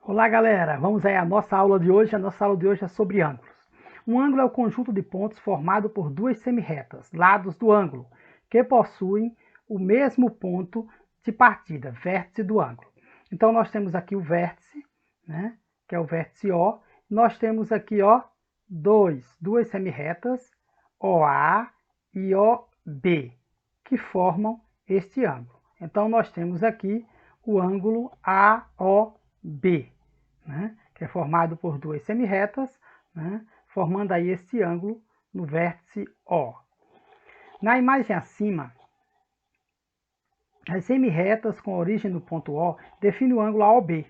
Olá galera, vamos aí à nossa aula de hoje. A nossa aula de hoje é sobre ângulos. Um ângulo é o conjunto de pontos formado por duas semirretas, lados do ângulo, que possuem o mesmo ponto de partida, vértice do ângulo. Então nós temos aqui o vértice, né, que é o vértice O. Nós temos aqui, ó, duas semirretas, OA e OB, que formam este ângulo. Então nós temos aqui o ângulo AOB, né, que é formado por duas semirretas, né, formando aí este ângulo no vértice O. Na imagem acima, as semirretas com origem no ponto O definem o ângulo AOB,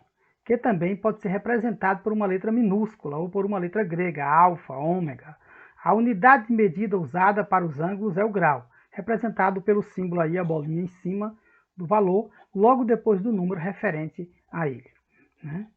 que também pode ser representado por uma letra minúscula ou por uma letra grega, alfa, ômega. A unidade de medida usada para os ângulos é o grau, representado pelo símbolo aí, a bolinha em cima do valor, logo depois do número referente a ele, né?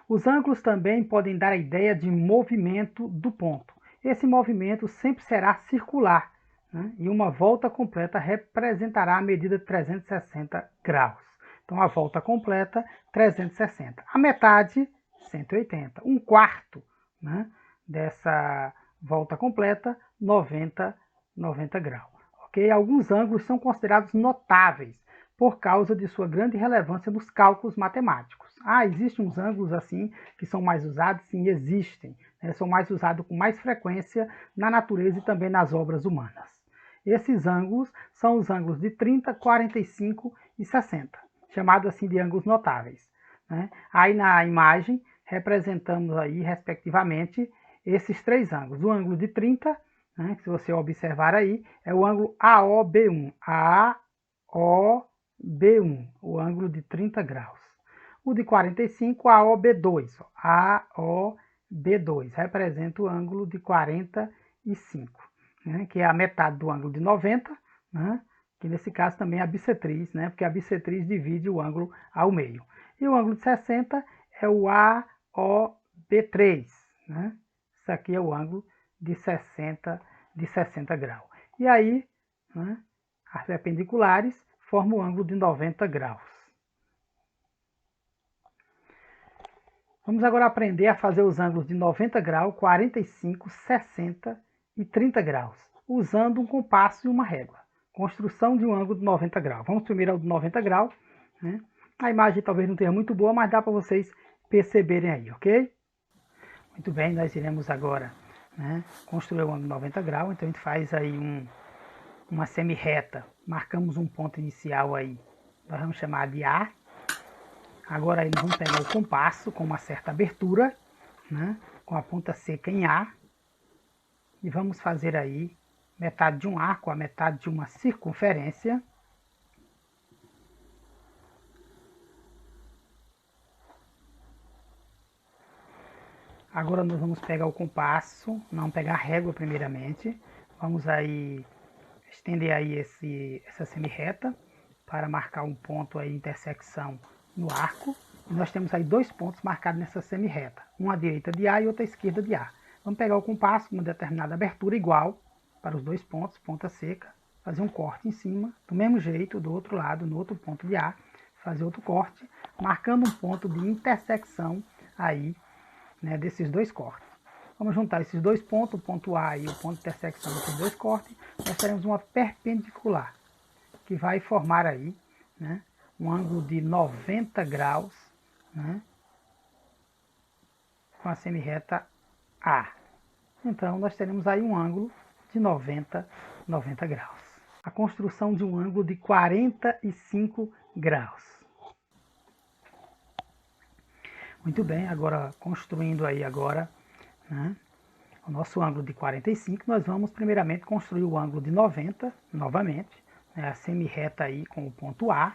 Os ângulos também podem dar a ideia de movimento do ponto. Esse movimento sempre será circular, né? E uma volta completa representará a medida de 360 graus. Então, a volta completa, 360. A metade, 180. Um quarto, né, dessa volta completa, 90 graus. Okay? Alguns ângulos são considerados notáveis por causa de sua grande relevância nos cálculos matemáticos. Existem uns ângulos assim que são mais usados? Sim, existem. Né? São mais usados com mais frequência na natureza e também nas obras humanas. Esses ângulos são os ângulos de 30, 45 e 60, chamados assim de ângulos notáveis, né? Aí na imagem representamos aí, respectivamente, esses três ângulos. O ângulo de 30, né, que se você observar aí, é o ângulo AOB1. AOB1, o ângulo de 30 graus. O de 45, AOB2. AOB2 representa o ângulo de 45, né, que é a metade do ângulo de 90, né, que nesse caso também é a bissetriz, né, porque a bissetriz divide o ângulo ao meio. E o ângulo de 60 é o AOB3, né? Isso aqui é o ângulo de 60 graus. E aí, né, as perpendiculares formam o ângulo de 90 graus. Vamos agora aprender a fazer os ângulos de 90 graus, 45, 60 e 30 graus, usando um compasso e uma régua. Construção de um ângulo de 90 graus. Vamos primeiro ao de 90 graus, né? A imagem talvez não tenha muito boa, mas dá para vocês perceberem aí, ok? Muito bem, nós iremos agora, né, construir o ângulo de 90 graus. Então a gente faz aí uma semirreta, marcamos um ponto inicial aí, nós vamos chamar de A. Agora aí nós vamos pegar o compasso com uma certa abertura, né, com a ponta seca em A, e vamos fazer aí metade de um arco, a metade de uma circunferência. Agora nós vamos pegar o compasso, não pegar a régua primeiramente, vamos aí estender aí essa semirreta para marcar um ponto aí, intersecção no arco. E nós temos aí dois pontos marcados nessa semirreta, uma à direita de A e outra à esquerda de A. Vamos pegar o compasso com uma determinada abertura igual para os dois pontos, ponta seca, fazer um corte em cima, do mesmo jeito, do outro lado, no outro ponto de A, fazer outro corte, marcando um ponto de intersecção aí, né, desses dois cortes. Vamos juntar esses dois pontos, o ponto A e o ponto de intersecção desses dois cortes, nós teremos uma perpendicular, que vai formar aí, né, um ângulo de 90 graus, né, com a semirreta A. Então, nós teremos aí um ângulo de 90 graus. A construção de um ângulo de 45 graus. Muito bem, agora construindo aí agora, né, o nosso ângulo de 45, nós vamos primeiramente construir o ângulo de 90, novamente, né, a semirreta aí com o ponto A,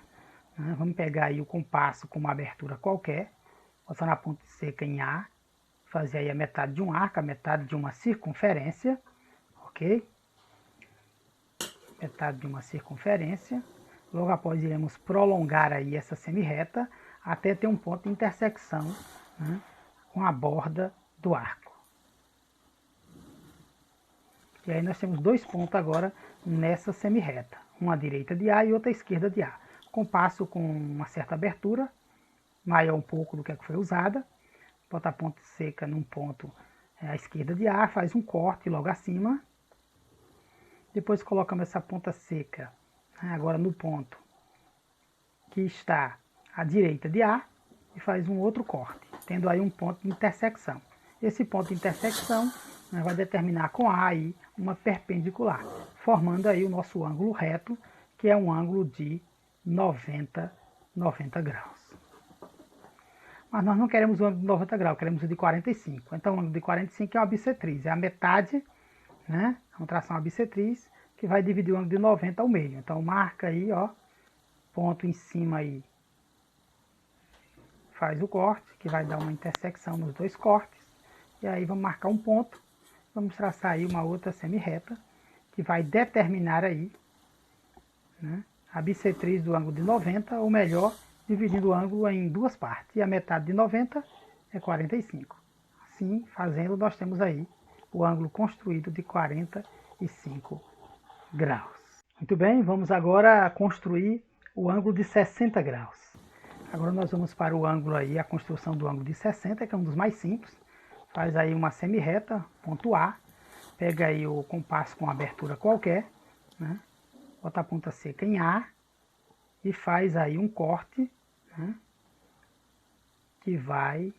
né, vamos pegar aí o compasso com uma abertura qualquer, botar na ponta seca em A, fazer aí a metade de um arco, a metade de uma circunferência, ok? Metade de uma circunferência, logo após iremos prolongar aí essa semirreta, até ter um ponto de intersecção, né, com a borda do arco. E aí nós temos dois pontos agora nessa semirreta, uma à direita de A e outra à esquerda de A. Compasso com uma certa abertura, maior um pouco do que a que foi usada. Bota a ponta seca num ponto à esquerda de A, faz um corte logo acima. Depois colocamos essa ponta seca, né, agora no ponto que está à direita de A e faz um outro corte, tendo aí um ponto de intersecção. Esse ponto de intersecção, né, vai determinar com A aí uma perpendicular, formando aí o nosso ângulo reto, que é um ângulo de 90 graus. Mas nós não queremos o ângulo de 90 graus, queremos o de 45. Então o ângulo de 45 é uma bissetriz, é a metade, né? Vamos traçar uma bissetriz que vai dividir o ângulo de 90 ao meio. Então marca aí, ó, ponto em cima aí, faz o corte, que vai dar uma intersecção nos dois cortes. E aí vamos marcar um ponto, vamos traçar aí uma outra semi-reta, que vai determinar aí, né, a bissetriz do ângulo de 90, ou melhor, dividindo o ângulo em duas partes. E a metade de 90 é 45. Assim, fazendo, nós temos aí o ângulo construído de 45 graus. Muito bem, vamos agora construir o ângulo de 60 graus. Agora nós vamos para o ângulo aí, a construção do ângulo de 60, que é um dos mais simples. Faz aí uma semi-reta, ponto A, pega aí o compasso com abertura qualquer, né? Bota a ponta seca em A e faz aí um corte, né, que vai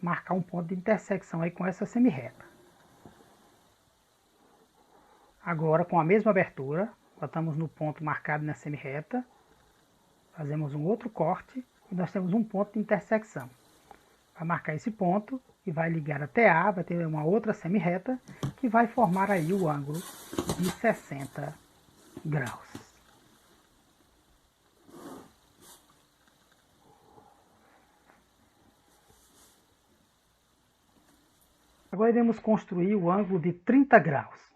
marcar um ponto de intersecção aí com essa semi-reta. Agora, com a mesma abertura, botamos no ponto marcado na semi-reta, fazemos um outro corte e nós temos um ponto de intersecção. Vai marcar esse ponto e vai ligar até A, vai ter uma outra semi-reta que vai formar aí o ângulo de 60 graus. Agora iremos construir o ângulo de 30 graus.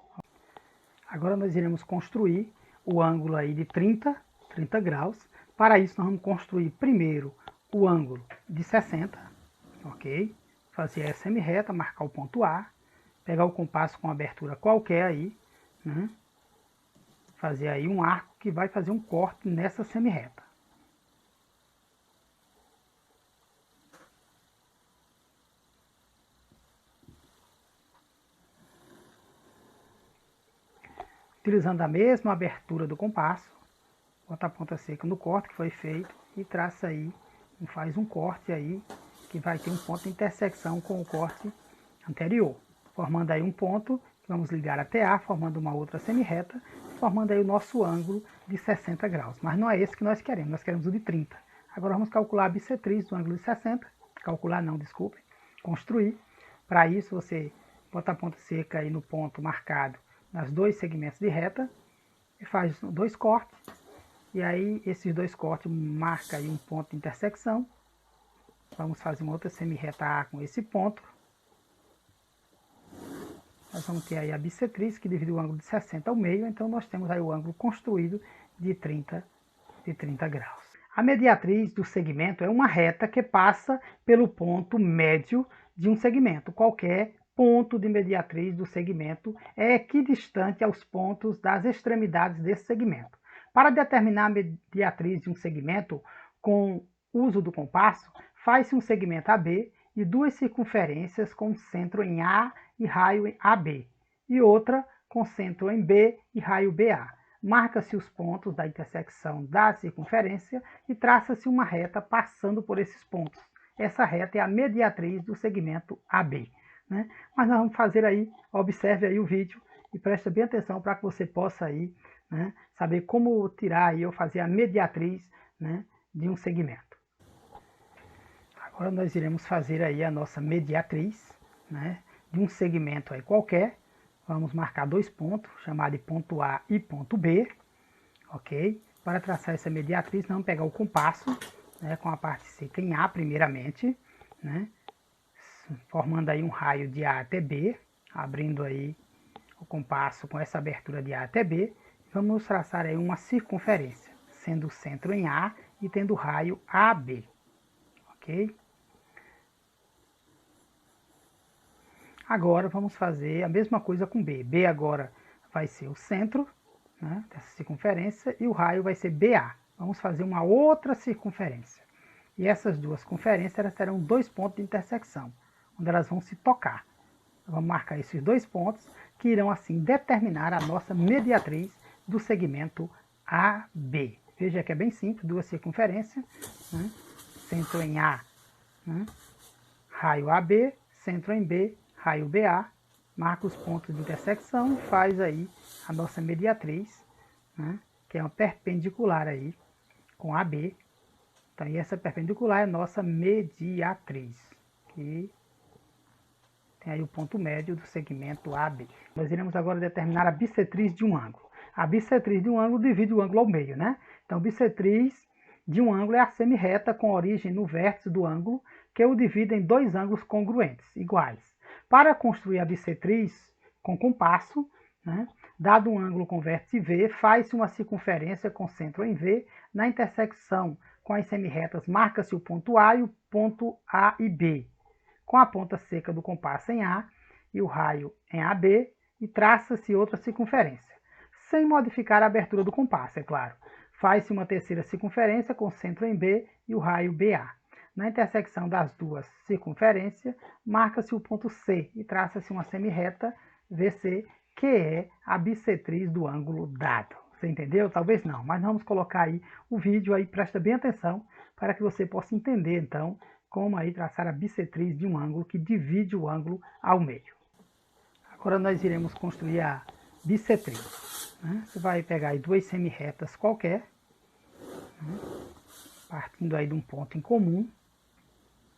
Agora nós iremos construir o ângulo aí de 30 graus. Para isso nós vamos construir primeiro o ângulo de 60, ok? Fazer a semi-reta, marcar o ponto A, pegar o compasso com abertura qualquer aí, né? Fazer aí um arco que vai fazer um corte nessa semi-reta. Utilizando a mesma abertura do compasso, bota a ponta seca no corte que foi feito e traça aí, faz um corte aí, que vai ter um ponto de intersecção com o corte anterior, formando aí um ponto que vamos ligar até A, formando uma outra semi-reta, formando aí o nosso ângulo de 60 graus. Mas não é esse que nós queremos o de 30. Agora vamos calcular a bissetriz do ângulo de 60, calcular não, desculpe, construir. Para isso você bota a ponta seca aí no ponto marcado nas dois segmentos de reta e faz dois cortes. E aí esses dois cortes marcam aí um ponto de intersecção. Vamos fazer uma outra semi-reta A com esse ponto. Nós vamos ter aí a bissetriz que divide o ângulo de 60 ao meio, então nós temos aí o ângulo construído de 30 graus. A mediatriz do segmento é uma reta que passa pelo ponto médio de um segmento. Qualquer ponto de mediatriz do segmento é equidistante aos pontos das extremidades desse segmento. Para determinar a mediatriz de um segmento com uso do compasso, faz-se um segmento AB e duas circunferências com centro em A e raio em AB, e outra com centro em B e raio BA. Marca-se os pontos da intersecção da circunferência e traça-se uma reta passando por esses pontos. Essa reta é a mediatriz do segmento AB, né? Mas nós vamos fazer aí, observe aí o vídeo e preste bem atenção para que você possa aí, né, saber como tirar aí ou fazer a mediatriz, né, de um segmento. Agora nós iremos fazer aí a nossa mediatriz, né, de um segmento aí qualquer. Vamos marcar dois pontos, chamar de ponto A e ponto B, ok? Para traçar essa mediatriz, vamos pegar o compasso, né, com a parte seca em A primeiramente, né, formando aí um raio de A até B, abrindo aí o compasso com essa abertura de A até B. Vamos traçar aí uma circunferência, sendo o centro em A e tendo o raio AB, ok? Agora vamos fazer a mesma coisa com B. B agora vai ser o centro, né, dessa circunferência e o raio vai ser BA. Vamos fazer uma outra circunferência. E essas duas conferências elas serão 2 pontos de intersecção, onde elas vão se tocar. Vamos marcar esses 2 pontos, que irão assim determinar a nossa mediatriz do segmento AB. Veja que é bem simples, duas circunferências, né? Centro em A, né? Raio AB, centro em B, raio BA, marca os pontos de intersecção e faz aí a nossa mediatriz, né? Que é uma perpendicular aí com AB. Então, e essa perpendicular é a nossa mediatriz, que tem aí o ponto médio do segmento AB. Nós iremos agora determinar a bissetriz de um ângulo. A bissetriz de um ângulo divide o ângulo ao meio, né? Então, bissetriz de um ângulo é a semirreta com origem no vértice do ângulo, que o divide em 2 ângulos congruentes, iguais. Para construir a bissetriz com compasso, né, dado um ângulo com vértice V, faz-se uma circunferência com centro em V. Na intersecção com as semirretas, marca-se o ponto A e o ponto A e B, com a ponta seca do compasso em A e o raio em AB, e traça-se outra circunferência, sem modificar a abertura do compasso, é claro. Faz-se uma terceira circunferência com centro em B e o raio BA. Na intersecção das duas circunferências, marca-se o ponto C e traça-se uma semirreta VC, que é a bissetriz do ângulo dado. Você entendeu? Talvez não, mas vamos colocar aí o vídeo aí, presta bem atenção, para que você possa entender, então, como aí traçar a bissetriz de um ângulo que divide o ângulo ao meio. Agora nós iremos construir a bissetriz, né? Você vai pegar aí 2 semirretas qualquer, né? Partindo aí de um ponto em comum,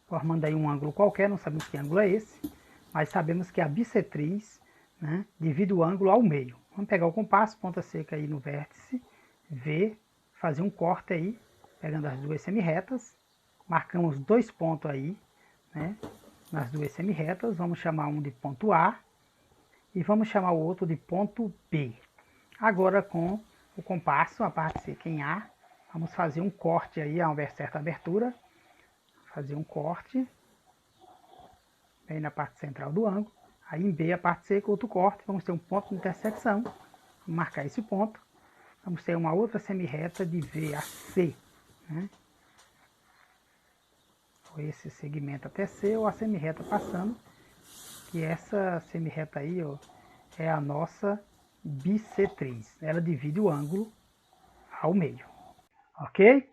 formando aí um ângulo qualquer, não sabemos que ângulo é esse, mas sabemos que a bissetriz, né, divide o ângulo ao meio. Vamos pegar o compasso, ponta seca aí no vértice, V, fazer um corte aí, pegando as 2 semirretas, marcamos 2 pontos aí, né, nas 2 semirretas, vamos chamar um de ponto A e vamos chamar o outro de ponto B. Agora com o compasso, a parte seca em A, vamos fazer um corte aí a uma certa abertura, fazer um corte bem na parte central do ângulo. Aí em B, a parte seca, outro corte, vamos ter um ponto de intersecção, vamos marcar esse ponto. Vamos ter uma outra semirreta de V a C, né? Ou esse segmento até C, ou a semirreta passando, que essa semirreta aí, ó, é a nossa bissetriz. Ela divide o ângulo ao meio. Ok?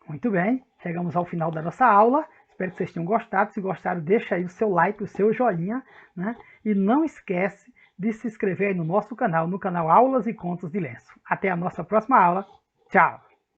Muito bem, chegamos ao final da nossa aula. Espero que vocês tenham gostado. Se gostaram, deixa aí o seu like, o seu joinha, né? E não esquece de se inscrever aí no nosso canal, no canal Aulas e Contos de Lenço. Até a nossa próxima aula. Tchau!